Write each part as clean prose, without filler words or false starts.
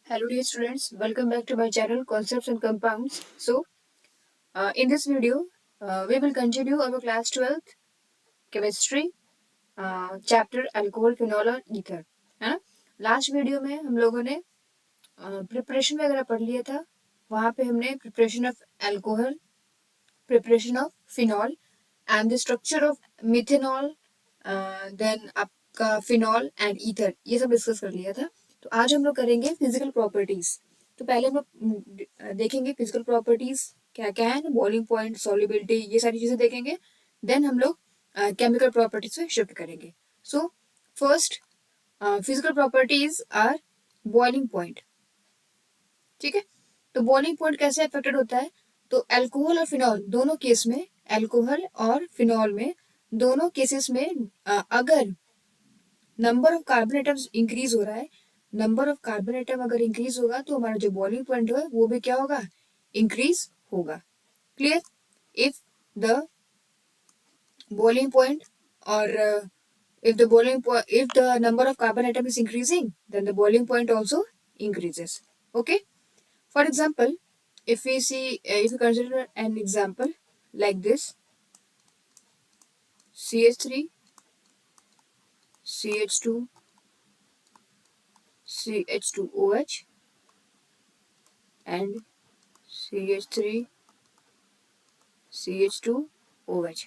Hello dear students, welcome back to my channel Concepts and Compounds. In this video, we will continue our class 12th chemistry chapter alcohol, phenol और ether, है ना। Last video में हम लोगों ने preparation वगैरह पढ़ लिया था। वहाँ पे हमने preparation of alcohol, preparation of phenol and the structure of methanol, then आपका फिनॉल एंड ईथर, ये सब डिस्कस कर लिया था। तो आज हम लोग करेंगे फिजिकल प्रॉपर्टीज। तो पहले हम लोग देखेंगे फिजिकल प्रॉपर्टीज क्या क्या है, बॉइलिंग पॉइंट, सॉल्युबिलिटी, ये सारी चीजें देखेंगे। देन हम लोग केमिकल प्रॉपर्टीज पे शिफ्ट करेंगे। So first physical properties are boiling point. ठीक है, तो बॉइलिंग पॉइंट कैसे अफेक्टेड होता है? तो अल्कोहल और फिनॉल दोनों केस में, अल्कोहल और फिनॉल में दोनों केसेस में अगर number of carbon atoms increase हो रहा है, नंबर ऑफ कार्बन एटम अगर इंक्रीज होगा तो हमारा जो बॉइलिंग पॉइंट है वो भी क्या होगा? इंक्रीज होगा। Clear? If the boiling point or if the number of carbon atom is increasing, then the boiling point also increases. Okay, for example, if we consider an example like this: CH3, CH2, CH2OH and CH3, CH2OH।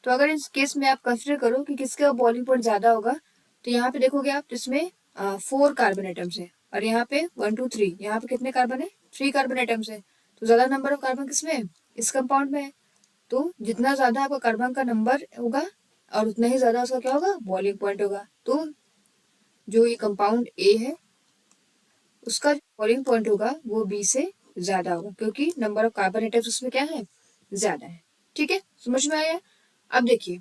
तो अगर इस case में आप consider करो कि किसका boiling point ज्यादा होगा, तो यहाँ पे देखोगे आप, इसमें 4 कार्बन एटम्स है और यहाँ पे 1 2 3, यहाँ पे कितने कार्बन है? 3 कार्बन एटम्स है। तो ज्यादा नंबर ऑफ कार्बन किसमें है? इस कंपाउंड में है। तो जितना ज्यादा आपका कार्बन का नंबर होगा और उतना ही ज्यादा उसका क्या होगा? बॉइलिंग पॉइंट होगा। तो जो ये कंपाउंड ए है उसका बॉइलिंग पॉइंट होगा वो बी से ज्यादा होगा, क्योंकि नंबर ऑफ कार्बन एटम्स उसमें क्या है? ज्यादा है। ठीक है, समझ में आया? अब देखिए,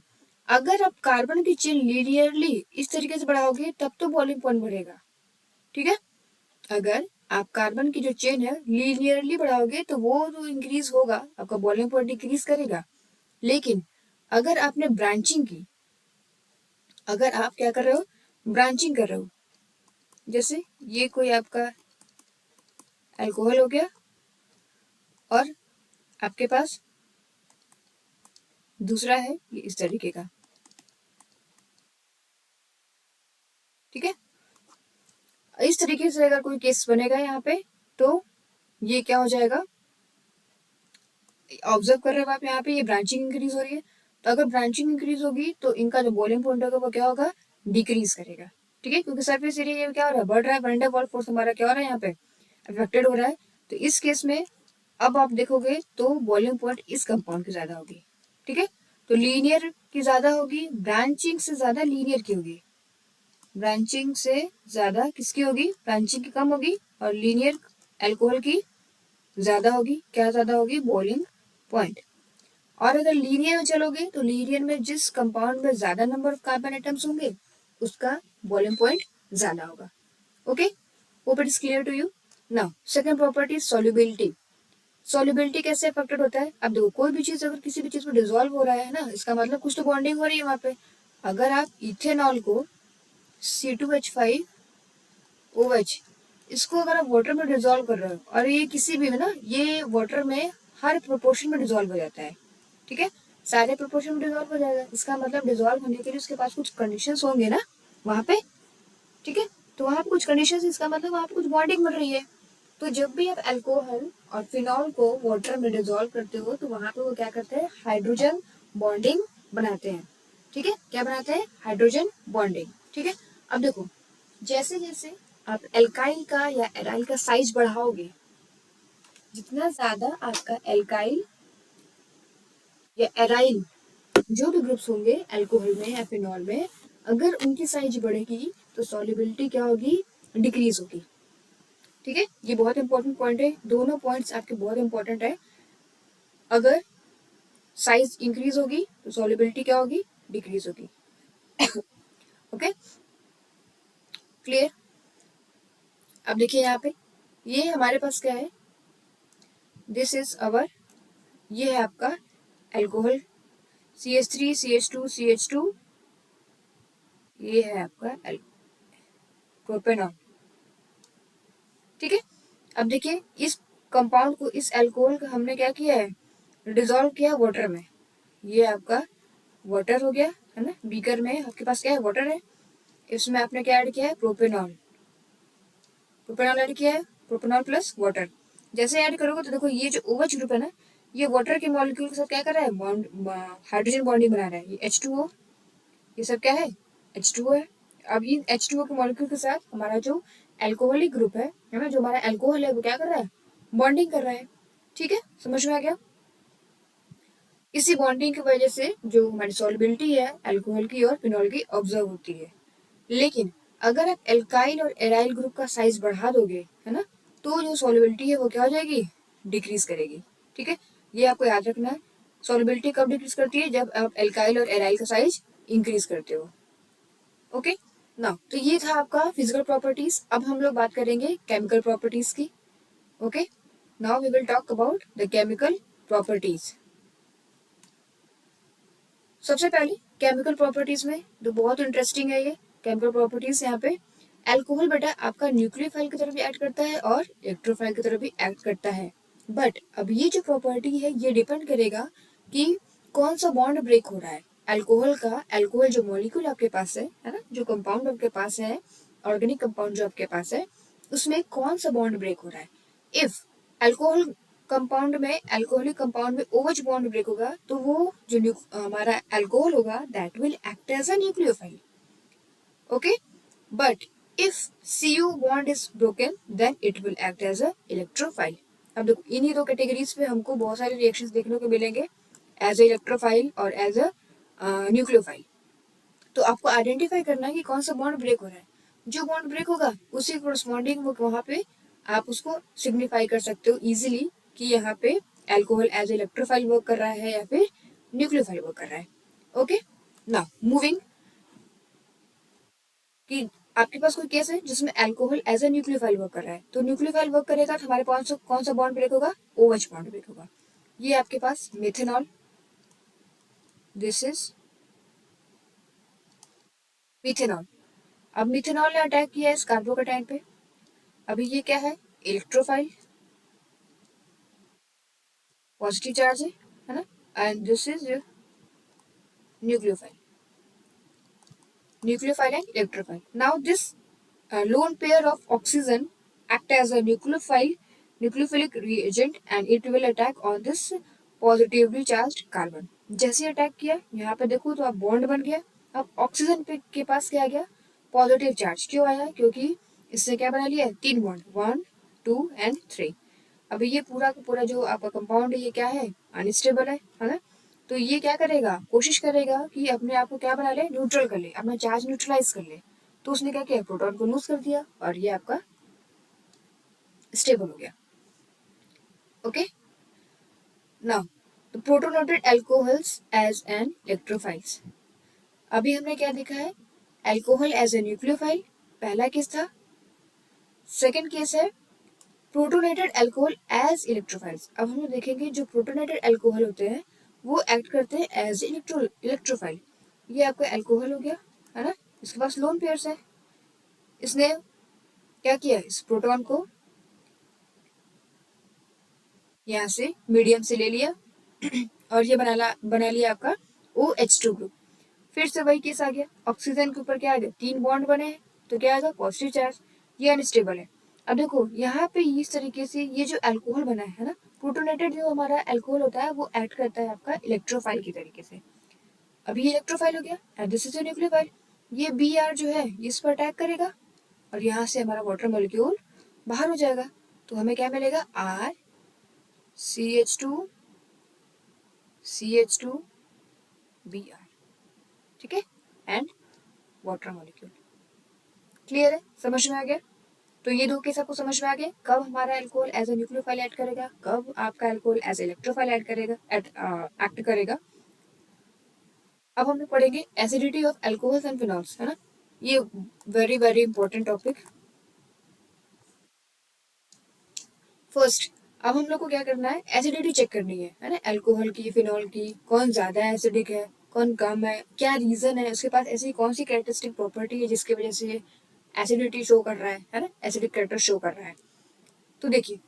अगर आप कार्बन की चेन लीनियरली इस तरीके से बढ़ाओगे तब तो बॉइलिंग पॉइंट बढ़ेगा। ठीक है, अगर आप कार्बन की जो चेन है लीनियरली बढ़ाओगे तो वो जो इंक्रीज होगा, आपका बॉइलिंग पॉइंट इंक्रीज करेगा। लेकिन अगर आपने ब्रांचिंग की, अगर आप क्या कर रहे हो? ब्रांचिंग कर रहे हो, जैसे ये कोई आपका अल्कोहल हो गया और आपके पास दूसरा है ये इस तरीके का। ठीक है, इस तरीके से अगर कोई केस बनेगा यहाँ पे तो ये क्या हो जाएगा? ऑब्जर्व कर रहे हो आप, यहाँ पे ये ब्रांचिंग इंक्रीज हो रही है। तो अगर ब्रांचिंग इंक्रीज होगी तो इनका जो बॉइलिंग पॉइंट होगा वो क्या होगा? डिक्रीज करेगा। ठीक है, क्योंकि सरफेस एरिया ये क्या हो रहा है? बढ़ रहा है। वैन डेर वाल्स फोर्स हमारा क्या हो रहा है? यहाँ पे अफेक्टेड हो रहा है। तो इस केस में अब आप देखोगे तो बॉइलिंग पॉइंट इस कंपाउंड की ज्यादा होगी। ठीक है, तो लीनियर की ज्यादा होगी, ब्रांचिंग से ज्यादा लीनियर की होगी। ब्रांचिंग से ज्यादा किसकी होगी? ब्रांचिंग की कम होगी और लीनियर अल्कोहल की ज्यादा होगी। क्या ज्यादा होगी? Boiling point. और अगर लीनियर में चलोगे तो लीनियर में जिस कंपाउंड में ज्यादा नंबर ऑफ कार्बन एटम्स होंगे उसका बॉइलिंग पॉइंट ज्यादा होगा। Okay, hope it is clear to you. Now second property, solubility. Solubility कैसे अफेक्टेड होता है? अब देखो, कोई भी चीज अगर किसी भी चीज में डिजोल्व हो रहा है ना, इसका मतलब कुछ तो बॉन्डिंग हो रही है वहां पे। अगर आप इथेनॉल को C2H5OH, इसको अगर आप वाटर में डिजोल्व कर रहे हो, और ये किसी भी में ना, ये वाटर में हर प्रोपोर्शन में डिजोल्व हो जाता है। ठीक है, सारे प्रोपोर्शन में डिजोल्व हो जाएगा। इसका मतलब डिजोल्व होने के लिए उसके पास कुछ कंडीशंस होंगे ना वहां पे। ठीक है, तो वहां पे कुछ कंडीशंस, इसका मतलब वहां पे कुछ बॉन्डिंग मिल रही है। तो जब भी आप अल्कोहल और फिनॉल को वाटर में डिजोल्व करते हो तो वहां पे वो क्या करते हैं? हाइड्रोजन बॉन्डिंग बनाते हैं। ठीक है, क्या बनाते हैं? Hydrogen bonding. ठीक है, अब देखो, जैसे जैसे आप एल्काइल का या एराइल का साइज बढ़ाओगे, जितना ज्यादा आपका एल्काइल या एराइल जो भी ग्रुप्स होंगे अल्कोहल में या फिनॉल में, अगर उनकी साइज बढ़ेगी तो सॉल्युबिलिटी क्या होगी? डिक्रीज होगी। ठीक है, ये बहुत इंपॉर्टेंट पॉइंट है। दोनों पॉइंट्स आपके बहुत इंपॉर्टेंट है। अगर साइज इंक्रीज होगी तो सॉल्युबिलिटी क्या होगी? डिक्रीज होगी। Okay, clear? अब देखिए यहाँ पे, ये हमारे पास क्या है? दिस इज अवर, ये है आपका अल्कोहल CH3, CH2, CH2, ये है आपका प्रोपेनॉल। ठीक है। अब देखिए इस कंपाउंड को, इस अल्कोहल को हमने क्या किया है, डिजोल्व किया वाटर में। ये आपका वाटर हो गया है ना, बीकर में आपके पास क्या है, वाटर है। इसमें आपने क्या ऐड किया है, प्रोपेनॉल। प्रोपेनॉल ऐड किया है, प्रोपेनॉल प्लस वाटर। जैसे ऐड करोगे तो देखो ये जो OH ग्रुप है ना, ये वाटर के मॉलिक्यूल के साथ क्या कर रहा है, बॉन्ड, हाइड्रोजन बॉन्डिंग बना रहा है। ये H2O, ये सब क्या है, H2O है। अब इन H2O के मॉलिक्यूल के साथ हमारा जो एल्कोहलिक ग्रुप है ना, जो हमारा एल्कोहल है वो क्या कर रहा है, बॉन्डिंग कर रहा है। ठीक है, समझ में आ गया। इसी बॉन्डिंग की वजह से जो हमारी सॉल्युबिलिटी है अल्कोहल की और फिनॉल की ऑब्जर्व होती है। लेकिन अगर आप एल्काइल और एराइल ग्रुप का साइज बढ़ा दोगे है ना, तो जो सॉल्युबिलिटी है वो क्या हो जाएगी, डिक्रीज करेगी। ठीक है, ये आपको याद रखना है। सॉल्युबिलिटी कब डिक्रीज करती है, जब आप एल्काइल और एराइल का साइज इंक्रीज करते हो। ओके ना, तो ये था आपका फिजिकल प्रॉपर्टीज। अब हम लोग बात करेंगे केमिकल प्रॉपर्टीज की। Okay, now we will talk about the chemical properties. सबसे पहले केमिकल प्रॉपर्टीज में तो बहुत इंटरेस्टिंग है ये केमिकल प्रॉपर्टीज। यहाँ पे अल्कोहल बेटा आपका न्यूक्लियोफाइल की तरफ भी एक्ट करता है और इलेक्ट्रोफाइल की तरफ भी एक्ट करता है। बट अब ये जो प्रॉपर्टी है ये डिपेंड करेगा कि कौन सा बॉन्ड ब्रेक हो रहा है। अल्कोहल का, अल्कोहल जो मॉलिक्यूल आपके पास है ना, जो कंपाउंड आपके पास है, ऑर्गेनिक कंपाउंड जो आपके पास है, उसमें कौन सा बॉन्ड ब्रेक हो रहा है। इफ अल्कोहल कंपाउंड में, अल्कोहलिक कंपाउंड में OH बॉन्ड ब्रेक होगा तो वो जो हमारा अल्कोहल होगा that will act as a nucleophile. Okay, but if Cu bond is broken then it will act as a electrophile. अब देखो इन्हीं दो कैटेगरीज पे हमको बहुत सारे रिएक्शंस देखने को मिलेंगे, एज अ इलेक्ट्रोफाइल और एज अ न्यूक्लियोफाइल। तो आपको आइडेंटिफाई करना है कि कौन सा बॉन्ड ब्रेक हो रहा है। जो बॉन्ड ब्रेक होगा उसी कोरस्पॉन्डिंग वहां पे आप उसको सिग्निफाई कर सकते हो इजीली कि यहाँ पे अल्कोहल एज इलेक्ट्रोफाइल वर्क कर रहा है या फिर न्यूक्लियोफाइल वर्क कर रहा है। ओके, नाउ मूविंग कि आपके पास कोई केस है जिसमें alcohol as a nucleophile work कर रहा है, तो न्यूक्लियोफाइल वर्क करेगा तो हमारे पास कौन सा बॉन्ड ब्रेक होगा, OH बॉन्ड ब्रेक होगा। ये आपके पास मिथेनॉल, दिस इज मिथेनॉल। अब मिथेनॉल ने अटैक किया है इस कार्बोकेटाइन पे। अभी ये क्या है, इलेक्ट्रोफाइल, पॉजिटिव चार्ज है ना, and this is nucleophile, nucleophile and electrophile. Now this lone pair of oxygen act as a nucleophilic reagent and it will attack on this positively charged carbon. जैसे attack किया यहाँ पे देखो तो अब bond बन गया। अब ऑक्सीजन पे के पास क्या आ गया, पॉजिटिव चार्ज। क्यों आया, क्योंकि इससे क्या बना लिया है, 3 बॉन्ड, 1 2 एंड 3। अभी ये पूरा का पूरा जो आपका कंपाउंड है ये क्या है, अनस्टेबल है ना। तो ये क्या करेगा, कोशिश करेगा कि अपने आप को क्या बना ले, न्यूट्रल कर ले, अपना चार्ज न्यूट्रलाइज कर ले। तो उसने क्या किया, प्रोटॉन को लूज कर दिया और ये आपका स्टेबल हो गया। Okay, now the protonated alcohols as an electrophiles. अभी हमने क्या देखा है, अल्कोहल एज ए न्यूक्लियोफाइल, पहला केस था। सेकेंड केस है प्रोटोनेटेड अल्कोहल एज इलेक्ट्रोफाइल्स। अब हम लोग देखेंगे जो प्रोटोनेटेड अल्कोहल होते हैं वो एक्ट करते हैं एज इलेक्ट्रोफाइल। ये आपका अल्कोहल हो गया है ना, इसके पास लोन पेयर्स है। इसने क्या किया, इस प्रोटॉन को यहाँ से मीडियम से ले लिया और ये बना लिया आपका OH2 ग्रुप। फिर से वही केस आ गया, ऑक्सीजन के ऊपर क्या आ गया, 3 बॉन्ड बने हैं तो क्या आएगा, पॉजिटिव चार्ज, ये अनस्टेबल है। अब देखो यहाँ पे इस तरीके से ये जो अल्कोहल बना है ना, प्रोटोनेटेड जो हमारा अल्कोहल होता है वो एक्ट करता है आपका इलेक्ट्रोफाइल की तरीके से। अभी ये इलेक्ट्रोफाइल हो गया and this is a nucleophile. ये Br जो है ये इस पर अटैक करेगा और यहाँ से हमारा वाटर मॉलिक्यूल बाहर हो जाएगा। तो हमें क्या मिलेगा, R CH2 CH2 Br। ठीक है, एंड वाटर मॉलिक्यूल। क्लियर है, समझ में आ गया। तो ये दो केस आपको समझ में आ गए, कब हमारा alcohol as a nucleophile add करेगा, कब आपका अल्कोहल एज इलेक्ट्रोफाइल ऐड करेगा, एक्ट करेगा। अब हम लोग पढ़ेंगे acidity of alcohols and phenols, है ना। ये very very important topic. First अब हम लोग को क्या करना है, एसिडिटी चेक करनी है ना, अल्कोहल की, फिनॉल की, कौन ज्यादा एसिडिक है, कौन कम है, क्या रीजन है, उसके पास ऐसी कौन सी कैरेक्टरिस्टिक प्रॉपर्टी है जिसकी वजह से एसिडिटी शो कर रहा है ना, एसिडिक कैरेक्टर शो कर रहा है। तो देखिए,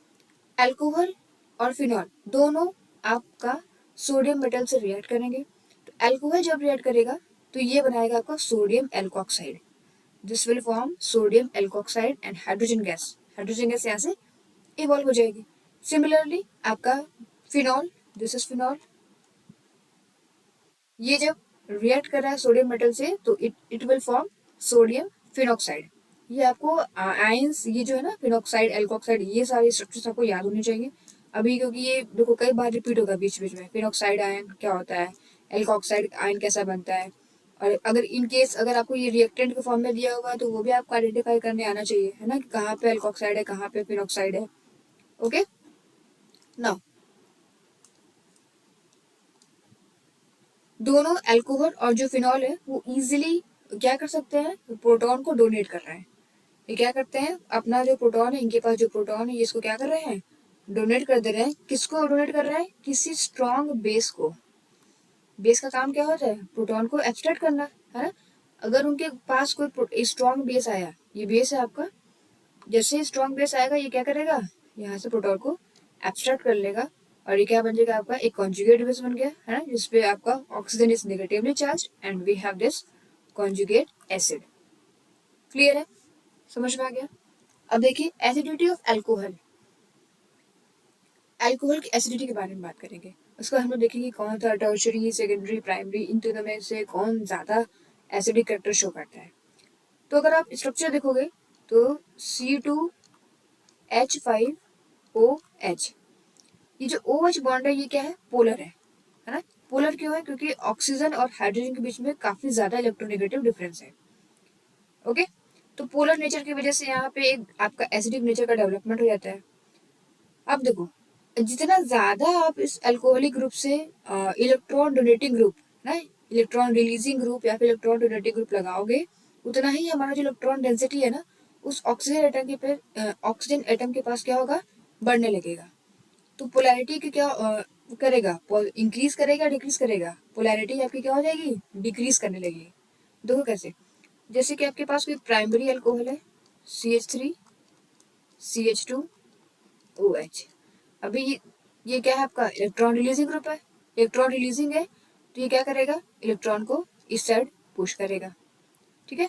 अल्कोहल और फिनॉल दोनों आपका सोडियम मेटल से रिएक्ट करेंगे। तो अल्कोहल जब रिएक्ट करेगा तो ये बनाएगा आपका sodium alkoxide. This will form sodium alkoxide and hydrogen gas. Hydrogen gas यहाँ से इवॉल्व हो जाएगी। सिमिलरली आपका फिनॉल, दिस इज फिनॉल, ये जब रिएक्ट कर रहा है सोडियम मेटल से तो it will form sodium phenoxide. ये आपको आयंस, ये जो है ना फिनॉक्साइड, एल्कोक्साइड, ये सारे स्ट्रक्चर्स आपको याद होने चाहिए अभी, क्योंकि ये देखो कई बार रिपीट होगा बीच बीच में। फिनॉक्साइड आयन क्या होता है, एल्कोक्साइड आयन कैसा बनता है, और अगर इन केस अगर आपको ये रिएक्टेंट के फॉर्म में दिया होगा तो वो भी आपको आइडेंटिफाई करने आना चाहिए, है ना, कि कहाँ पे एल्कोक्साइड है, कहाँ पे फिनॉक्साइड है। ओके, नाउ दोनों अल्कोहल और जो फिनॉल है वो इजीली क्या कर सकते हैं, प्रोटॉन को डोनेट कर रहे हैं। ये क्या करते हैं, अपना जो प्रोटॉन है, इनके पास जो प्रोटॉन है, इसको क्या कर रहे हैं, डोनेट कर दे रहे हैं। किसको डोनेट कर रहे हैं, किसी स्ट्रॉन्ग बेस को। बेस का काम क्या होता है, प्रोटॉन को एब्स्ट्रैक्ट करना, है ना। अगर उनके पास कोई स्ट्रॉन्ग बेस आया, ये बेस है आपका, जैसे ही स्ट्रॉन्ग बेस आएगा ये क्या करेगा, यहाँ से प्रोटॉन को एब्स्ट्रैक्ट कर लेगा, और ये क्या बन जाएगा आपका, एक कॉन्जुगेट बेस बन गया, है ना, जिसपे आपका oxygen is negatively charge and we have this conjugate acid. Clear है, समझ में आ गया। अब देखिए एसिडिटी ऑफ अल्कोहल। अल्कोहल की एसिडिटी के बारे में बात करेंगे। उसको हम लोग देखेंगे कौन सा टर्शरी, सेकेंडरी, प्राइमरी, इन तीनों में से कौन ज्यादा एसिडिक कैरेक्टर शो करता है। तो अगर आप स्ट्रक्चर देखोगे तो C2H5OH, ये जो OH बॉन्ड है ये क्या है, पोलर है ना। पोलर क्यों है, क्योंकि ऑक्सीजन और हाइड्रोजन के बीच में काफी ज्यादा इलेक्ट्रोनेगेटिव डिफरेंस है। ओके, तो पोलर नेचर की वजह से यहाँ पे एक आपका एसिडिक नेचर का डेवलपमेंट हो जाता है। अब देखो, जितना ज्यादा आप इस अल्कोहलिक ग्रुप से इलेक्ट्रॉन डोनेटिंग ग्रुप ना, इलेक्ट्रॉन रिलीजिंग ग्रुप या फिर इलेक्ट्रॉन डोनेटिंग ग्रुप लगाओगे, उतना ही हमारा जो इलेक्ट्रॉन डेंसिटी है ना, उस ऑक्सीजन एटम के पास क्या होगा, बढ़ने लगेगा। तो पोलैरिटी की क्या करेगा, इंक्रीज करेगा डिक्रीज करेगा, पोलैरिटी आपकी क्या हो जाएगी, डिक्रीज करने लगेगी। देखो कैसे, जैसे कि आपके पास कोई प्राइमरी अल्कोहल है, CH3CH2OH। अभी ये क्या है आपका, इलेक्ट्रॉन रिलीजिंग ग्रुप है, इलेक्ट्रॉन रिलीजिंग है, तो ये क्या करेगा, इलेक्ट्रॉन को इस साइड पुश करेगा। ठीक है,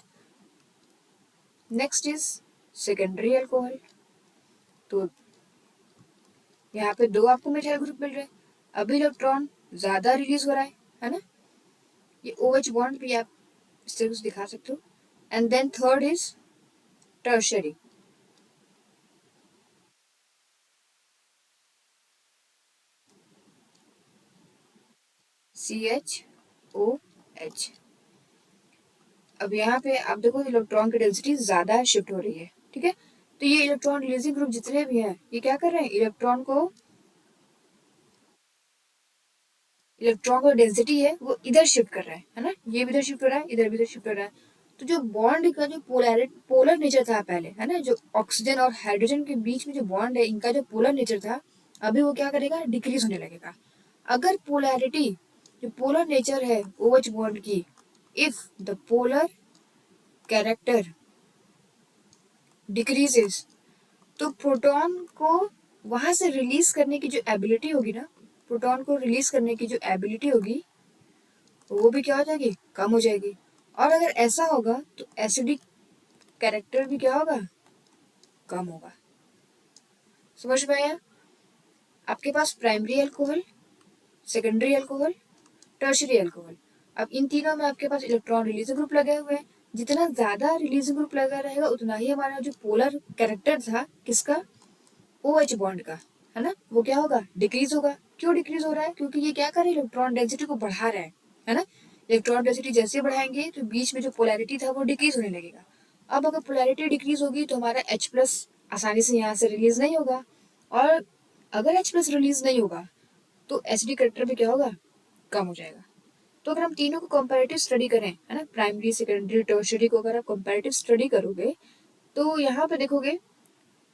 नेक्स्ट इज सेकेंडरी अल्कोहल। तो यहाँ पे दो आपको मिथाइल ग्रुप मिल रहे हैं, अभी इलेक्ट्रॉन ज्यादा रिलीज हो रहा है ना। ये OH बॉन्ड भी आप इस तरह से दिखा सकते हो। And then third is tertiary. CHOH। अब यहाँ पे आप देखो इलेक्ट्रॉन की डेंसिटी ज्यादा शिफ्ट हो रही है। ठीक है, तो ये इलेक्ट्रॉन रिलीजिंग ग्रुप जितने भी हैं ये क्या कर रहे हैं, इलेक्ट्रॉन का डेंसिटी है वो इधर शिफ्ट कर रहा है ना, ये भी इधर शिफ्ट हो रहा है, इधर भी इधर शिफ्ट हो रहा है। तो जो बॉन्ड का जो पोलर नेचर था पहले, है ना, जो ऑक्सीजन और हाइड्रोजन के बीच में जो बॉन्ड है, इनका जो पोलर नेचर था, अभी वो क्या करेगा, डिक्रीज होने लगेगा। अगर पोलैरिटी, जो पोलर नेचर है OH बॉन्ड की, if the polar character decreases, तो प्रोटॉन को वहां से रिलीज करने की जो एबिलिटी होगी ना, प्रोटॉन को रिलीज करने की जो एबिलिटी होगी वो भी क्या हो जाएगी, कम हो जाएगी। और अगर ऐसा होगा तो एसिडिक कैरेक्टर भी क्या होगा, कम होगा। समझ में आया। आपके पास primary alcohol, secondary alcohol, tertiary alcohol. अब इन तीनों में आपके पास इलेक्ट्रॉन रिलीजिंग ग्रुप लगे हुए हैं। जितना ज्यादा रिलीजिंग ग्रुप लगा रहेगा उतना ही हमारा जो पोलर कैरेक्टर था किसका, OH बॉन्ड का, है ना, वो क्या होगा, डिक्रीज होगा। क्यों डिक्रीज हो रहा है, क्योंकि ये क्या कर रहा है, इलेक्ट्रॉन डेंसिटी को बढ़ा रहा है ना। इलेक्ट्रॉन डेंसिटी जैसे बढ़ाएंगे तो बीच में जो पोलैरिटी था वो डिक्रीज होने लगेगा। अब अगर पोलैरिटी डिक्रीज होगी तो हमारा H+ आसानी से यहाँ से रिलीज नहीं होगा, और अगर H+ रिलीज नहीं होगा तो एसिडिक कैरेक्टर भी क्या होगा, कम हो जाएगा। तो अगर हम तीनों को कंपैरेटिव स्टडी करें, है ना, प्राइमरी सेकेंडरी टर्शियरी को अगर आप कंपैरेटिव स्टडी करोगे तो यहाँ पे देखोगे,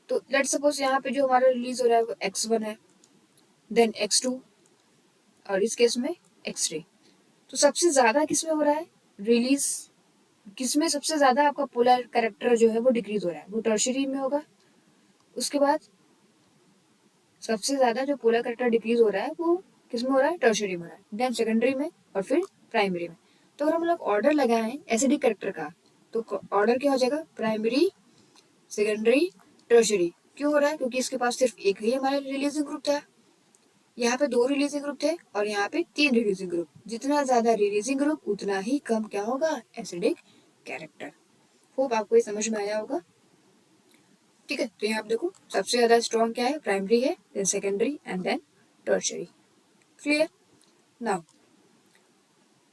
तो लेट्स सपोज यहाँ पे जो हमारा रिलीज हो रहा है वो X1 है, देन X2, और इस केस में X3। तो सबसे ज्यादा किसमें हो रहा है रिलीज, किसमें सबसे ज्यादा आपका पोलर कैरेक्टर जो है वो डिक्रीज हो रहा है, वो टर्शियरी में होगा। उसके बाद सबसे ज्यादा जो पोलर कैरेक्टर डिक्रीज हो रहा है वो किसमें हो रहा है, टर्शरी में हो रहा है, देन सेकेंडरी में और फिर प्राइमरी में। तो अगर हम लोग ऑर्डर लगाएं एसिडिक कैरेक्टर का तो ऑर्डर क्या हो जाएगा, प्राइमरी, सेकेंडरी, टर्शरी। क्यों हो रहा है, क्योंकि इसके पास सिर्फ एक ही हमारा रिलीजिंग ग्रुप था, यहाँ पे 2 रिलीजिंग ग्रुप थे और यहाँ पे 3 रिलीजिंग ग्रुप। जितना ज्यादा रिलीजिंग ग्रुप उतना ही कम क्या होगा, एसिडिक कैरेक्टर। होप आपको ये समझ में आया होगा। ठीक है, तो यहाँ पे देखो सबसे ज्यादा स्ट्रॉन्ग क्या है, प्राइमरी है, then secondary and then tertiary. Clear. Now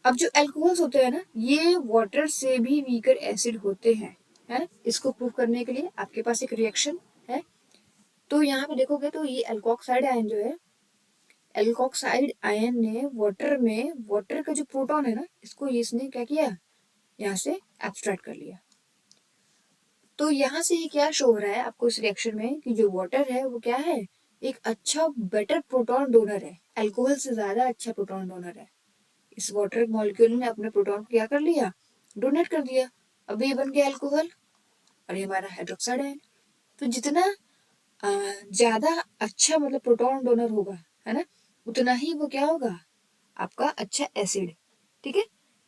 अब जो एल्कोहल्स होते हैं ना, ये वाटर से भी वीकर एसिड होते हैं, है ना। इसको प्रूव करने के लिए आपके पास एक रिएक्शन है। तो यहाँ पे देखोगे तो ये एल्कोक्साइड आयन जो है, एल्कोक्साइड आयन ने वाटर में, वाटर का जो प्रोटॉन है ना, इसको इसने क्या किया, यहाँ से एब्स्ट्रैक्ट कर लिया। तो यहाँ से ये क्या शो हो रहा है आपको इस रिएक्शन में कि जो वाटर है वो क्या है, एक अच्छा बेटर प्रोटॉन डोनर है, अल्कोहल से ज्यादा अच्छा प्रोटॉन डोनर है। इस वाटर मॉलिक्यूल ने अपने प्रोटॉन को क्या कर लिया, डोनेट कर दिया। अभी ये बन गया अल्कोहल और ये हमारा हाइड्रोक्साइड है। तो जितना ज्यादा अच्छा मतलब प्रोटॉन डोनर होगा, है ना, उतना ही वो क्या होगा, आपका अच्छा एसिड। ठीक है,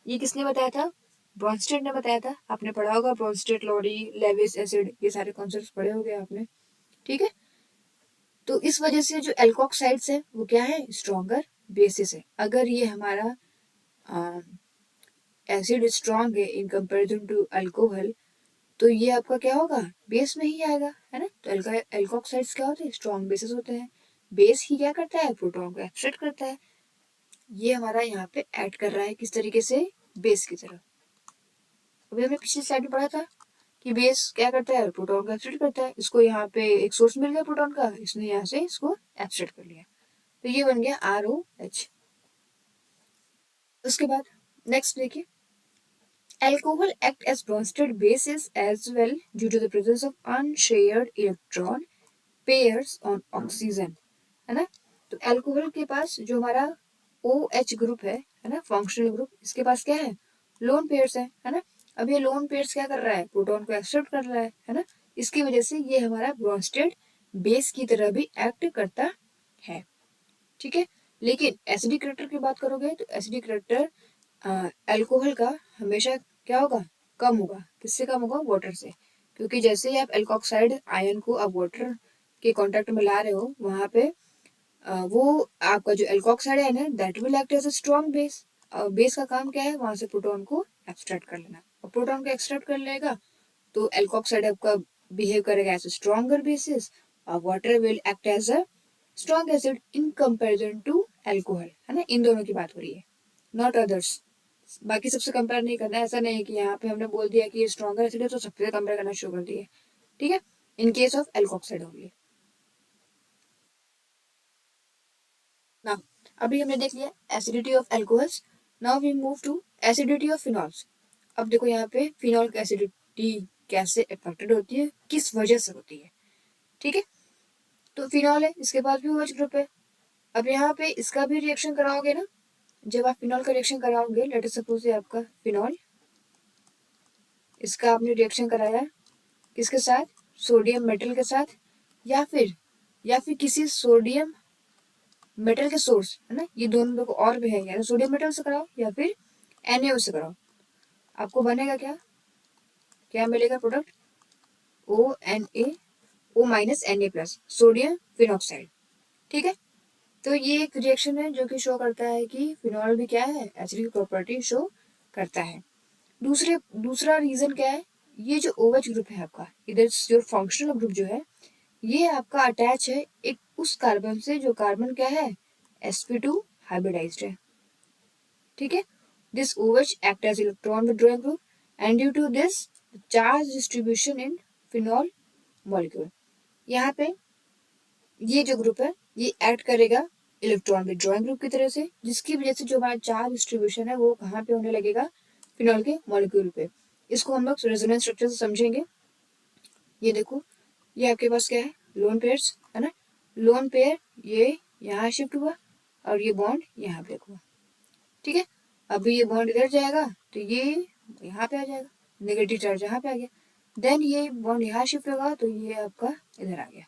ये किसने बताया था, ब्रॉन्स्टेड ने बताया था। आपने पढ़ा होगा ब्रॉन्स्टेड, लॉरी, लेविस एसिड, ये सारे कॉन्सेप्ट्स पढ़े होंगे आपने। ठीक है, तो इस वजह से जो एल्कोक्साइड्स है वो क्या है, स्ट्रॉन्गर बेसिस है। अगर ये हमारा एसिड स्ट्रॉन्ग है इन कंपेरिजन टू अल्कोहल, तो ये आपका क्या होगा, बेस में ही आएगा, है ना। तो एल्कोक्साइड्स क्या होते हैं, स्ट्रॉन्ग बेसिस होते हैं। बेस ही क्या करता है, प्रोटॉन को एक्सट्रैक्ट करता है। ये हमारा यहाँ पे ऐड कर रहा है किस तरीके से, बेस की तरह। अभी हमने पिछली स्लाइड में पढ़ा था कि बेस क्या करता है, प्रोटॉन को एब्सट्रैक्ट करता है। इसको यहाँ पे एक सोर्स मिल गया प्रोटॉन का, इसने यहाँ से इसको एब्सट्रैक्ट कर लिया, तो ये बन गया ROH। उसके बाद नेक्स्ट देखिए, alcohol act as Bronsted bases as well due to the presence of unshared electron pairs on oxygen, है ना। तो अल्कोहल के पास जो हमारा OH ग्रुप है ना, फंक्शनल ग्रुप, इसके पास क्या है, लोन पेयर्स है ना। अब ये लोन पेयर्स क्या कर रहा है, प्रोटॉन को एक्सेप्ट कर रहा है ना। इसकी वजह से ये हमारा ब्रॉन्स्टेड बेस की तरह भी एक्ट करता है। ठीक है, लेकिन एसिडिक करेक्टर की बात करोगे तो एसिडिक करेक्टर अल्कोहल का हमेशा क्या होगा, कम होगा। किससे कम होगा, वाटर से। क्योंकि जैसे ही आप एल्कोक्साइड आयन को आप वाटर के कांटेक्ट में ला रहे हो, वहां पे वो आपका जो एल्कोक्साइड आयन है that will act as a strong base. Base का काम क्या है, वहां से प्रोटॉन को एक्सट्रैक्ट कर लेना। और प्रोटॉन को एक्सट्रैक्ट कर लेगा तो एल्कोक्साइड आपका बिहेव करेगा एज अ स्ट्रॉन्गर बेसिस और water will act as a strong acid in comparison to alcohol, है ना। इन दोनों की बात हो रही है, नॉट अदर्स। बाकी सबसे कंपेयर नहीं करना है। ऐसा नहीं है कि यहाँ पे हमने बोल दिया कि ये स्ट्रॉन्गर एसिड है तो सबसे कंपेयर करना शुरू कर दिए। ठीक है, in case of alkoxide only. Now अभी हमने देख लिया acidity of alcohols. Now we move to acidity of phenols. अब देखो यहाँ पे फिनॉल की एसिडिटी कैसे अफेक्टेड होती है, किस वजह से होती है। ठीक है, तो फिनॉल है, इसके पास भी OH ग्रुप है। अब यहाँ पे इसका भी रिएक्शन कराओगे ना, जब आप फिनॉल का रिएक्शन कराओगे, लेट अस सपोज ये आपका फिनॉल, इसका आपने रिएक्शन कराया किसके साथ, सोडियम मेटल के साथ, या फिर किसी सोडियम मेटल के सोर्स, है ना। ये दोनों लोग और भी है, या तो सोडियम मेटल से कराओ या फिर NaO से कराओ। आपको बनेगा क्या, क्या मिलेगा प्रोडक्ट, O−Na+, सोडियम फिनॉक्साइड। ठीक है, तो ये एक रिएक्शन है जो कि शो करता है कि फिनॉल भी क्या है, एसिडिक प्रॉपर्टी शो करता है। दूसरा रीजन क्या है, ये जो OH ग्रुप है आपका, इधर जो फंक्शनल ग्रुप जो है, ये आपका अटैच है एक उस कार्बन से जो कार्बन क्या है, sp2 हाइब्रिडाइज्ड है। ठीक है, this OH act as electron withdrawing group and due to this charge distribution in phenol molecule, यहाँ पे ये जो ग्रुप है ये एक्ट करेगा इलेक्ट्रॉन विड्रॉइंग ग्रुप की तरह से, जिसकी वजह से जो हमारा चार्ज डिस्ट्रीब्यूशन है वो कहाँ पे होने लगेगा, फिनॉल के मॉलिक्यूल पे। इसको हम लोग रेजोनेंस स्ट्रक्चर से समझेंगे। ये देखो, ये आपके पास क्या है, लोन पेयर्स, है ना। लोन पेयर ये यहाँ शिफ्ट हुआ और ये बॉन्ड यहाँ पे हुआ। ठीक है, अभी ये बॉन्ड इधर जाएगा तो ये यहाँ पे आ जाएगा, नेगेटिव चार्ज यहाँ पे आ गया। देन ये बॉन्ड यहाँ शिफ्ट होगा तो ये आपका इधर आ गया।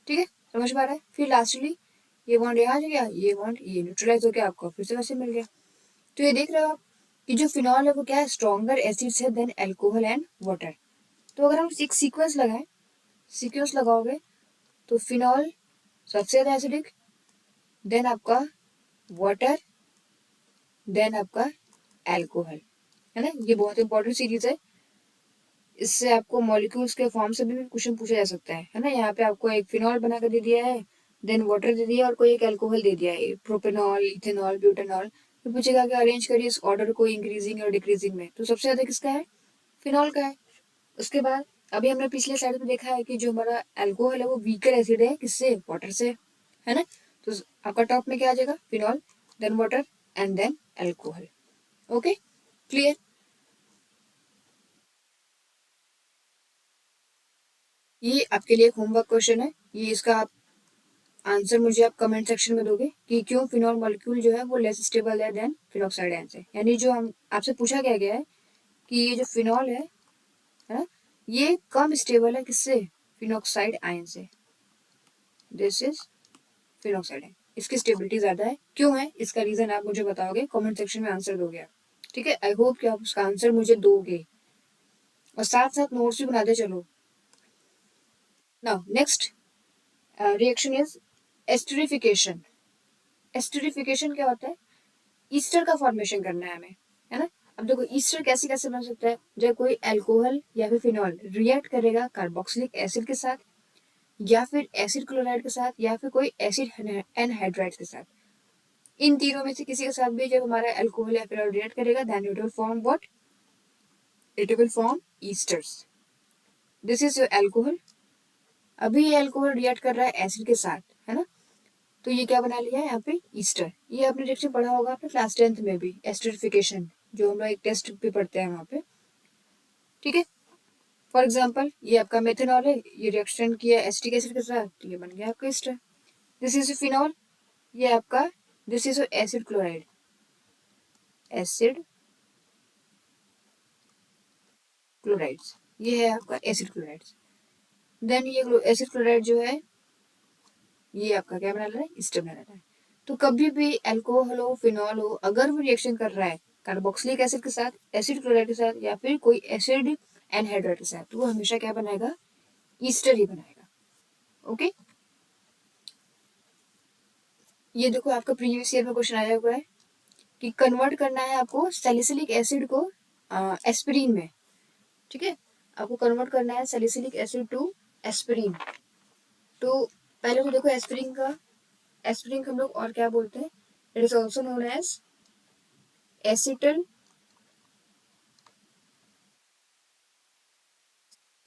ठीक है, समझ में आ रहा है? फिर लास्टली ये बॉन्ड यहाँ आ गया, ये बॉन्ड ये न्यूट्रलाइज हो गया, आपको फिर से वैसे मिल गया। तो ये देख रहे हो आप कि जो फिनॉल है वो क्या है, स्ट्रॉन्गर एसिड्स है देन एल्कोहल एंड वाटर। तो अगर हम एक सीक्वेंस लगाएं, सीक्वेंस लगाओगे तो फिनॉल सबसे ज्यादा एसिडिक, देन आपका वाटर, देन आपका एल्कोहल, है ना। ये बहुत इंपॉर्टेंट सीरीज है, इससे आपको मॉलिक्यूल्स के फॉर्म से भी क्वेश्चन पूछा जा सकता है ना। यहाँ पे आपको एक फिनॉल बना कर दे दिया है, देन वाटर दे दिया और कोई एक अल्कोहल दे दिया है, प्रोपेनॉल, इथेनॉल, ब्यूटेनॉल। तो पूछेगा कि अरेंज करिए इस ऑर्डर को इंक्रीजिंग और डिक्रीजिंग में, तो सबसे ज्यादा किसका है, फिनॉल का है। उसके बाद अभी हमने पिछले स्लाइड में देखा है कि जो हमारा अल्कोहल है वो वीकर एसिड है, किससे, वाटर से, है ना। तो आपका टॉप में क्या आ जाएगा, phenol, then water and then alcohol. Okay, clear. ये आपके लिए एक होमवर्क क्वेश्चन है, ये इसका आप आंसर मुझे आप कमेंट सेक्शन में दोगे कि क्यों फिनॉल मॉलिक्यूल जो है वो लेस स्टेबल है देन फिनॉक्साइड आयन से। यानी जो हम आपसे पूछा गया है कि ये जो फिनॉल है ना, ये कम स्टेबल है किससे, फिनॉक्साइड आयन से। दिस इज फिनॉक्साइड आयन, इसकी स्टेबिलिटी ज्यादा है, क्यों है, इसका रीजन आप मुझे बताओगे, कमेंट सेक्शन में आंसर दोगे आप। ठीक है, आई होप कि आप उसका आंसर मुझे दोगे और साथ साथ नोट्स भी बनाते चलो। Now next reaction is esterification. Esterification क्या होता है, ईस्टर का फॉर्मेशन करना है हमें, है ना। अब देखो ईस्टर कैसे कैसे बन सकता है, जब कोई अल्कोहल या फिर फिनॉल रिएक्ट करेगा कार्बोक्सिलिक एसिड के साथ, या फिर एसिड क्लोराइड के साथ, या फिर कोई एसिड एनहाइड्राइड के साथ। इन तीनों में से किसी के साथ भी जब हमारा अल्कोहल या फिनॉल रिएक्ट करेगा, then it will form what, it will form esters. This is your alcohol. अभी ये अल्कोहल रिएक्ट कर रहा है एसिड के साथ, है ना। तो ये क्या बना लिया है यहाँ पे, ईस्टर। ये आपने रिएक्शन पढ़ा होगा अपने क्लास 10th में भी, एस्टरिफिकेशन, जो हम लोग एक टेस्ट पे पढ़ते हैं वहाँ पे। ठीक है, फॉर एग्जाम्पल ये आपका मेथनॉल है, ये रिएक्शन किया एसिटिक एसिड के साथ, तो ये बन गया आपका ईस्टर। दिस इज फिनॉल, ये आपका, this is acid chloride, acid chlorides, ये है आपका एसिड क्लोराइड्स। देन ये एसिड क्लोराइड जो है ये आपका क्या बना रहा है, ईस्टर बना रहा है। तो कभी भी अल्कोहल हो, फिनॉल हो, अगर वो रिएक्शन कर रहा है कार्बोक्सिलिक एसिड के साथ, एसिड क्लोराइड के साथ, या फिर कोई एसिड एनहाइड्राइड के साथ, तो वो हमेशा क्या बनाएगा, ईस्टर ही बनाएगा। ओके, ये देखो आपका प्रीवियस ईयर में क्वेश्चन आया हुआ है कि कन्वर्ट करना है आपको सैलिसिलिक एसिड को एस्पिरिन में। ठीक है, आपको कन्वर्ट करना है सैलिसिलिक एसिड टू एस्पिरिन। तो पहले तो देखो एस्पिरिन का, एस्पिरिन हम लोग और क्या बोलते हैं, it is also known as acetyl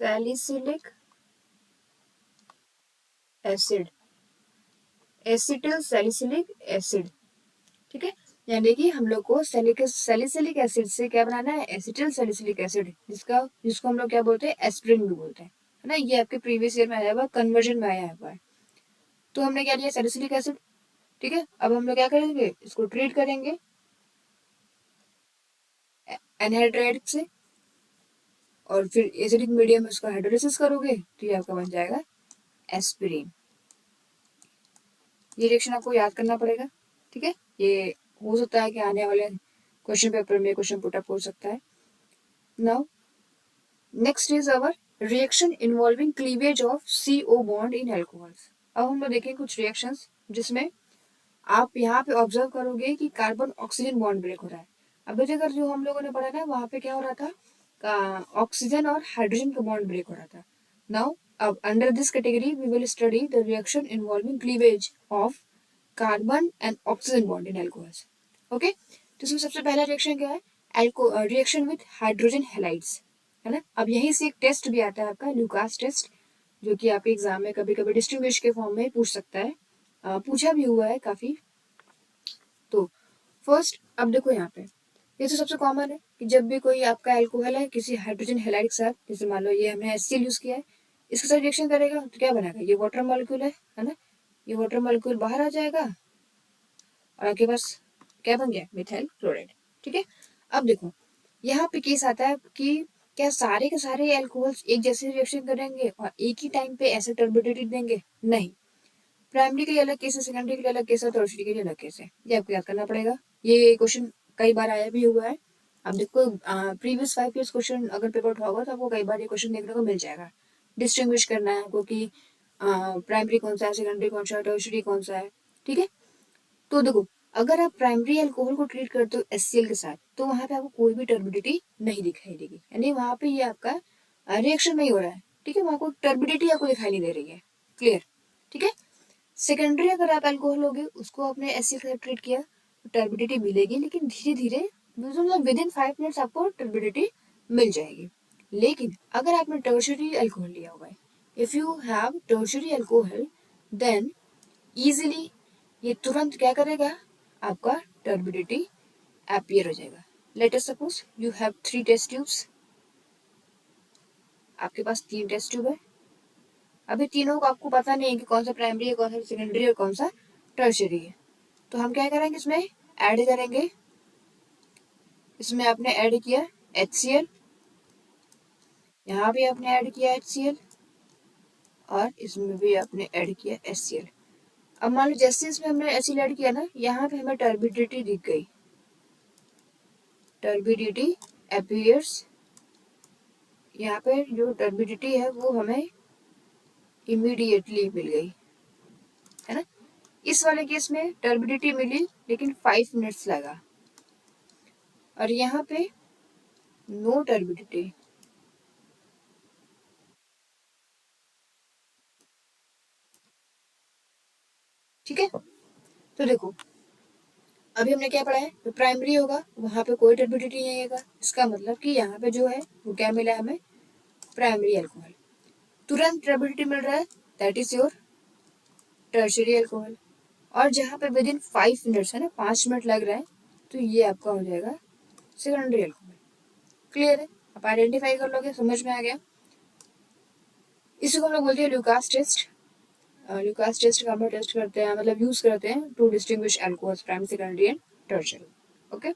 salicylic acid, acetyl salicylic acid. ठीक है, यानी कि हम लोग को सैलिसिलिक एसिड से क्या बनाना है, एसिटल सैलिसिलिक एसिड, जिसको हम लोग क्या बोलते हैं, एस्पिरिन भी बोलते हैं, है ना। ये आपके प्रीवियस ईयर में आया हुआ, कन्वर्जन में आया हुआ है। तो हमने क्या लिया, सैलिसिलिक एसिड। ठीक है, अब हम लोग क्या करेंगे, इसको ट्रीट करेंगे एनहाइड्राइड से, और फिर एसिडिक मीडियम में उसका हाइड्रोलिसिस करोगे तो ये आपका बन जाएगा एस्पिरिन। ये रिएक्शन आपको याद करना पड़ेगा। ठीक है, ये हो सकता है कि आने वाले क्वेश्चन पेपर में क्वेश्चन पुटअप हो सकता है। Now next is our reaction involving cleavage of CO bond in alcohols. अब हम लोग देखेंगे कुछ रिएक्शंस जिसमें आप यहाँ पे ऑब्जर्व करोगे कि कार्बन ऑक्सीजन बॉन्ड ब्रेक हो रहा है। अभी तक जो हम लोगों ने पढ़ा ना, वहाँ पे क्या हो रहा था, ऑक्सीजन और हाइड्रोजन का बॉन्ड ब्रेक हो रहा था। नाउ अब under this category we will study the reaction involving cleavage of carbon and oxygen bond in alcohols. Okay, तो इसमें सबसे पहला रिएक्शन क्या है, रिएक्शन विथ हाइड्रोजन हैलाइड्स, है ना। अब यहीं से एक टेस्ट भी आता है आपका, ल्यूकास टेस्ट, जो कि आपके एग्जाम में कभी कभी डिस्टिंग्विश के फॉर्म में पूछ सकता है, पूछा भी हुआ है काफी। तो फर्स्ट अब देखो यहाँ पे, ये तो सबसे कॉमन है कि जब भी कोई आपका अल्कोहल है किसी हाइड्रोजन हैलाइड के साथ, जैसे मान लो ये हमने HCl यूज किया है, इसके साथ रिएक्शन करेगा तो क्या बनेगा, ये वाटर मॉलिक्यूल है ना। ये वाटर मॉलिक्यूल बाहर आ जाएगा और आपके पास क्या बन गया, मिथाइल क्लोराइड। ठीक है, अब देखो यहाँ पे केस आता है कि क्या सारे के सारे अल्कोहल्स एक जैसे रिएक्शन करेंगे और एक ही टाइम पे ऐसे टर्बिडिटी देंगे, नहीं। प्राइमरी के लिए अलग केस है, सेकेंडरी के लिए अलग केस है, टर्शियरी के लिए अलग केस है। ये आपको याद करना पड़ेगा। ये क्वेश्चन कई बार आया भी हुआ है। अब देखो प्रीवियस 5 ईयर्स क्वेश्चन अगर पेपर उठा होगा तो आपको कई बार ये क्वेश्चन देखने को मिल जाएगा। डिस्टिंग्विश करना है आपको कि प्राइमरी कौन सा है, सेकेंडरी कौन सा है, टर्शियरी कौन सा है। ठीक है, तो देखो अगर आप प्राइमरी अल्कोहल को ट्रीट करते हो HCl के साथ तो वहां पे आपको कोई भी टर्बिडिटी नहीं दिखाई देगी, यानी वहां पे ये आपका रिएक्शन नहीं हो रहा है। ठीक है, वहां को टर्बिडिटी आपको दिखाई नहीं दे रही है। क्लियर? ठीक है। सेकेंडरी अगर आप अल्कोहल लोगे, उसको आपने HCl के साथ ट्रीट किया तो टर्बिडिटी मिलेगी, लेकिन धीरे धीरे मतलब विद इन 5 मिनट्स आपको टर्बिडिटी मिल जाएगी। लेकिन अगर आपने टर्शियरी अल्कोहल लिया हुआ है, if you have tertiary alcohol, then easily ये तुरंत क्या करेगा, आपका टर्बिडिटी अपीयर हो जाएगा। Let us suppose you have 3 test tubes, आपके पास 3 टेस्ट ट्यूब है। अभी तीनों को आपको पता नहीं है कि कौन सा प्राइमरी है, कौन सा सेकेंडरी है, कौन सा टर्शियरी है। तो हम क्या करेंगे, इसमें ऐड करेंगे। इसमें आपने ऐड किया HCl, यहाँ भी आपने ऐड किया HCl, और इसमें भी आपने ऐड किया HCl। अब मान लो जैसे इसमें हमने HCl ऐड किया ना, यहाँ पे हमें टर्बिडिटी दिख गई, टर्बिडिटी अपीयर्स। यहाँ पे जो टर्बिडिटी है वो हमें इमीडिएटली मिल गई, है ना। इस वाले केस में टर्बिडिटी मिली लेकिन 5 मिनट्स लगा, और यहाँ पे नो टर्बिडिटी। ठीक है, तो देखो अभी हमने क्या पढ़ा है, जो प्राइमरी होगा वहां पे कोई टर्बिडिटी नहीं आएगा। इसका मतलब कि यहाँ पे जो है वो क्या मिला हमें, प्राइमरी अल्कोहल। तुरंत टर्बिडिटी मिल रहा है, that is your tertiary alcohol. और जहाँ पे विद इन 5 मिनट्स है ना, 5 मिनट लग रहा है, तो ये आपका हो जाएगा सेकेंडरी अल्कोहल। क्लियर है? आप आइडेंटिफाई कर लोगे, समझ में आ गया। इसी को हम लोग बोलते हैं ल्यूकास टेस्ट। ल्यूकास टेस्ट का हम लोग टेस्ट करते हैं, मतलब यूज करते हैं to distinguish alcohols, primary, secondary and tertiary. Okay,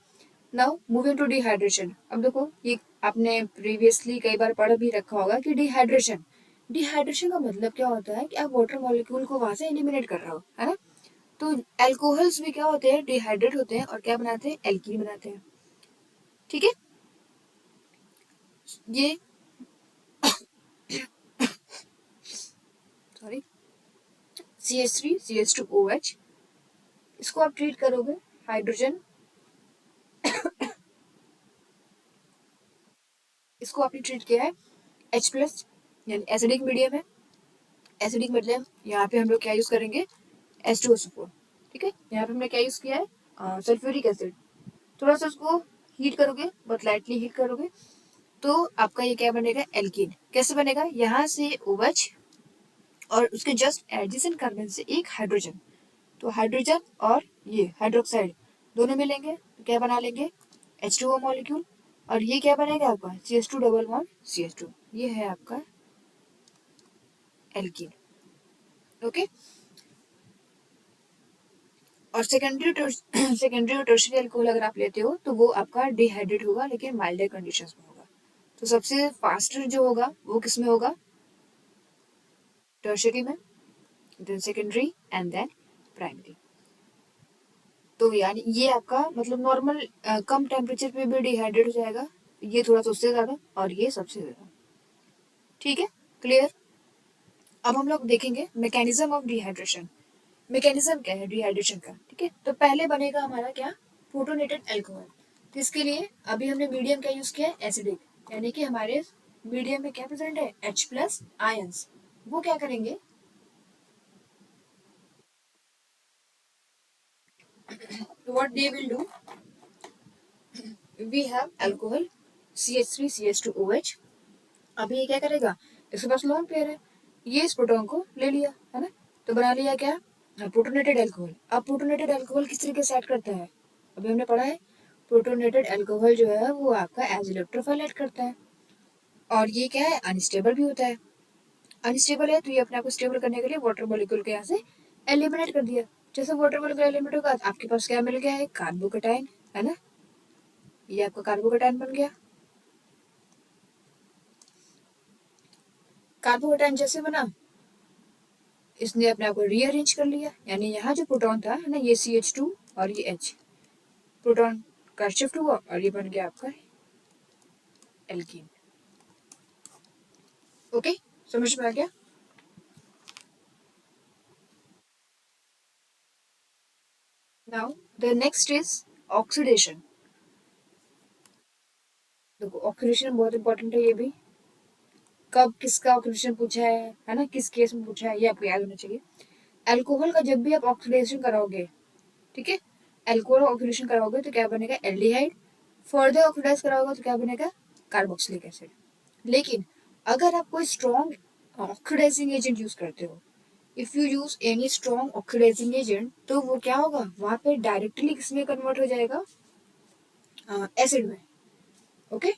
now moving to dehydration. अब देखो ये आपने प्रीवियसली कई बार पढ़ भी रखा होगा कि डिहाइड्रेशन, डिहाइड्रेशन का मतलब क्या होता है कि आप वाटर मॉलिक्यूल को वहां से एलिमिनेट कर रहे हो, है ना। तो अल्कोहल्स भी क्या होते हैं, डिहाइड्रेट होते हैं और क्या बनाते हैं, एल्कीन बनाते हैं। ठीक है, ये सॉरी CH3CH2OH, इसको आप ट्रीट करोगे हाइड्रोजन, इसको आपने ट्रीट किया है H+, यानी एसिडिक मीडियम है। एसिडिक मतलब यहाँ पे हम लोग क्या यूज करेंगे, H2SO4। ठीक है, यहाँ पे हमने क्या यूज किया है, सल्फ्यूरिक एसिड। थोड़ा सा उसको हीट करोगे, बहुत लाइटली हीट करोगे, तो आपका ये क्या बनेगा, एल्कीन। कैसे बनेगा, यहाँ से OH और उसके जस्ट एडजेसेंट कार्बन से एक हाइड्रोजन, तो हाइड्रोजन और ये हाइड्रोक्साइड दोनों मिलेंगे तो क्या बना लेंगे, H2O मॉलिक्यूल। और ये क्या बनेगा आपका, CH2 डबल बॉन्ड CH2, ये है आपका एल्कीन। ओके, और सेकेंडरी और टर्शियरी अल्कोहल अगर आप लेते हो तो वो आपका डिहाइड्रेट होगा, लेकिन माइल्डर कंडीशंस में होगा। तो सबसे फास्टर जो होगा वो किस में होगा, टर्शियरी में, then secondary and then primary. तो यानी ये आपका मतलब नॉर्मल कम टेम्परेचर पे भी डिहाइड्रेट हो जाएगा, ये थोड़ा सा उससे ज्यादा और ये सबसे ज्यादा। ठीक है, क्लियर। अब हम लोग देखेंगे मैकेनिज्म ऑफ डिहाइड्रेशन। मैकेनिज्म क्या है डिहाइड्रेशन का। ठीक है, तो पहले बनेगा हमारा क्या, प्रोटोनेटेड अल्कोहल। तो इसके लिए अभी हमने मीडियम क्या यूज किया है, एसिडिक, यानी कि हमारे मीडियम में क्या प्रेजेंट है, H+ आयंस। वो क्या करेंगे, what they will do, we have alcohol CH3CH2OH। अभी ये क्या करेगा, इसके पास लोन पेयर है, ये इस प्रोटॉन को ले लिया, है ना, तो बना लिया क्या, प्रोटोनेटेड अल्कोहल। अब प्रोटोनेटेड अल्कोहल किस तरीके से ऐड करता है, अभी हमने पढ़ा है, प्रोटोनेटेड अल्कोहल जो है वो आपका एज इलेक्ट्रोफाइल ऐड करता है, और ये क्या है, अनस्टेबल भी होता है। अनस्टेबल है तो ये अपने आप को स्टेबल करने के लिए वाटर मॉलिक्यूल के यहाँ से एलिमिनेट कर दिया। जैसे वाटर मॉलिक्यूल एलिमिनेट होगा आपके पास क्या मिल गया है, कार्बोकेटाइन, है ना, ये आपका कार्बोकेटाइन बन गया। कार्बोकेटाइन जैसे बना, इसने अपने आप को रीअरेंज कर लिया, यानी यहाँ जो प्रोटॉन था ना, ये CH2 और ये H, प्रोटॉन का शिफ्ट हुआ और ये बन गया आपका एल्कीन। ओके, समझ में आ गया? Now the next is oxidation. देखो ऑक्सीडेशन बहुत इंपॉर्टेंट है, ये भी कब किसका ऑक्सीडेशन पूछा है ना, किस केस में पूछा है, ये आपको याद होना चाहिए। अल्कोहल का जब भी आप ऑक्सीडेशन कराओगे, ठीक है, अल्कोहल ऑक्सीडेशन कराओगे तो क्या बनेगा, एल्डिहाइड। फर्दर ऑक्सीडाइज कराओगे तो क्या बनेगा, कार्बोक्सिलिक एसिड। लेकिन अगर आप कोई स्ट्रॉन्ग ऑक्सीडाइजिंग एजेंट यूज करते हो, if you use any strong oxidising agent, तो वो क्या होगा, वहां पे डायरेक्टली किसमें कन्वर्ट हो जाएगा, एसिड में। Okay,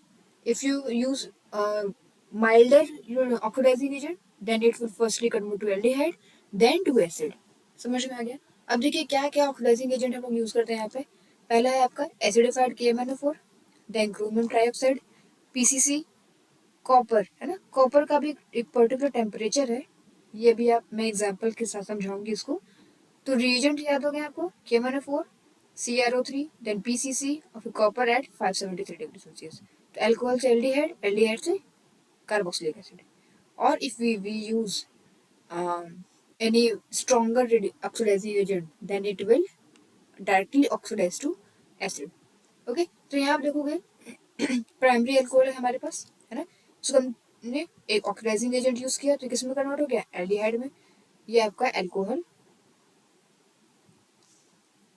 if you use milder oxidizing agent, then it will firstly convert to aldehyde, then to acid। समझ में आ गया? अब देखिए क्या क्या ऑक्सीडाइजिंग एजेंट हम लोग यूज करते हैं यहाँ पे। पहला है आपका acidified KMnO4, then chromium trioxide, PCC, copper, है ना, कॉपर का भी एक पर्टिकुलर टेम्परेचर है, ये भी आप, मैं एग्जांपल के साथ समझाऊंगी इसको। तो रिएजेंट याद हो गया आपको, KMnO4, CrO3, देन PCC और फिर कॉपर एट 573 डिग्री सेल्सियस। तो अल्कोहल से एल्डिहाइड, एल्डिहाइड से कार्बोक्सिलिक एसिड। और if we use any stronger oxidising agent, then it will directly oxidise to acid. Okay, तो यहाँ आप देखोगे प्राइमरी अल्कोहल है हमारे पास, है ना, उसको हमने एक ऑक्सीडाइजिंग एजेंट यूज किया तो किस में कन्वर्ट हो गया, एल्डिहाइड में। ये आपका alcohol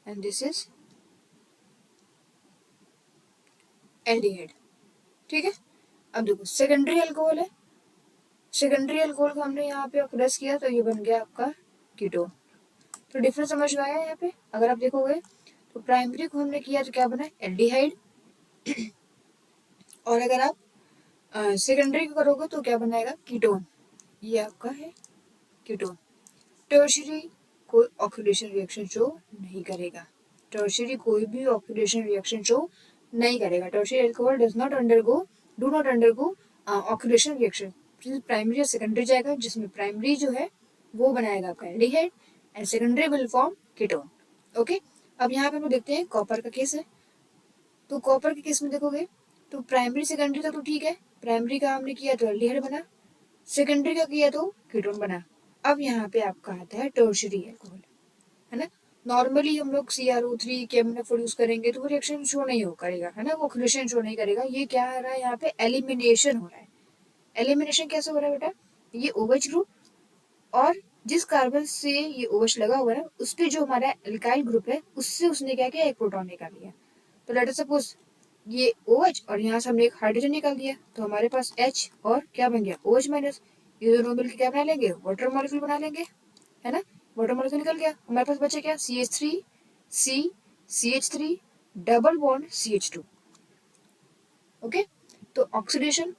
and this is aldehyde. ठीक है, अब देखो सेकेंडरी अल्कोहल है, सेकेंडरी अल्कोहल को हमने यहाँ पे ऑक्सीडाइज किया तो ये बन गया आपका कीटोन। तो डिफरेंस समझ में आया यहाँ पे? अगर आप देखोगे तो प्राइमरी को हमने किया तो क्या बना, एल्डिहाइड, और अगर आप सेकेंडरी को करोगे तो क्या बनाएगा, कीटोन। ये आपका है कीटोन। टर्शियरी कोई ऑक्सीडेशन रिएक्शन शो नहीं करेगा, टर्शियरी कोई भी ऑक्सीडेशन रिएक्शन शो नहीं करेगा। Tertiary alcohol do not undergo oxidation reaction. Primary और सेकेंडरी जाएगा, जिसमें प्राइमरी जो है वो बनाएगा आपका aldehyde and secondary will form ketone. Okay, अब यहाँ पे हम देखते हैं कॉपर का केस है। तो कॉपर के केस में देखोगे तो प्राइमरी सेकेंडरी तक तो ठीक है, प्राइमरी का हमने किया तो एल्डिहाइड बना, सेकेंडरी का किया तो कीटोन बना। अब यहाँ पे आपका आता है टर्शियरी अल्कोहल, है ना। नॉर्मली हम लोग CrO3 KMnO4 यूज करेंगे तो वो रिएक्शन शो नहीं हो करेगा, है ना, वो ऑक्सीडेशन शो नहीं करेगा। ये क्या आ रहा है यहाँ पे, एलिमिनेशन हो रहा है। एलिमिनेशन कैसे हो रहा है बेटा, ये OH ग्रुप और जिस कार्बन से ये OH लगा हुआ है उस पे जो हमारा एल्काइल ग्रुप है उससे उसने क्या किया, एक प्रोटॉन निकाल लिया। तो लेट अस सपोज ये OH और यहाँ से हमने एक हाइड्रोजन निकाल दिया, तो हमारे पास H और क्या बन गया, OH माइनस। ये दोनों मिलकर क्या बना लेंगे, वाटर मॉलिक्यूल बना लेंगे, है ना। वाटर मॉलिक्यूल निकल गया, हमारे पास बचे क्या, CH3 C CH3 double bond CH2। Okay, तो ऑक्सीडेशन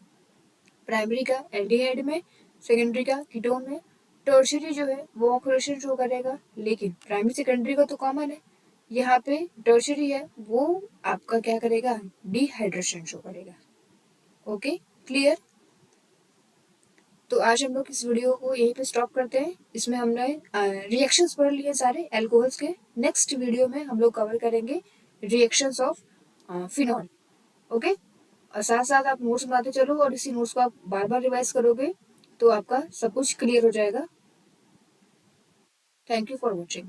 प्राइमरी का एल्डिहाइड में, सेकेंडरी का कीटोन में। टर्शियरी जो है वो ऑक्सीडेशन शो करेगा, लेकिन प्राइमरी सेकेंडरी का तो कॉमन है, यहाँ पे टर्शियरी है वो आपका क्या करेगा, डिहाइड्रेशन शो करेगा। Okay, clear? तो आज हम लोग इस वीडियो को यहीं पे स्टॉप करते हैं। इसमें हमने रिएक्शंस पढ़ लिए सारे एल्कोहल्स के। नेक्स्ट वीडियो में हम लोग कवर करेंगे रिएक्शंस ऑफ फिनॉल। ओके, और साथ साथ आप नोट्स बनाते चलो और इसी नोट्स को आप बार बार रिवाइज करोगे तो आपका सब कुछ क्लियर हो जाएगा। Thank you for watching.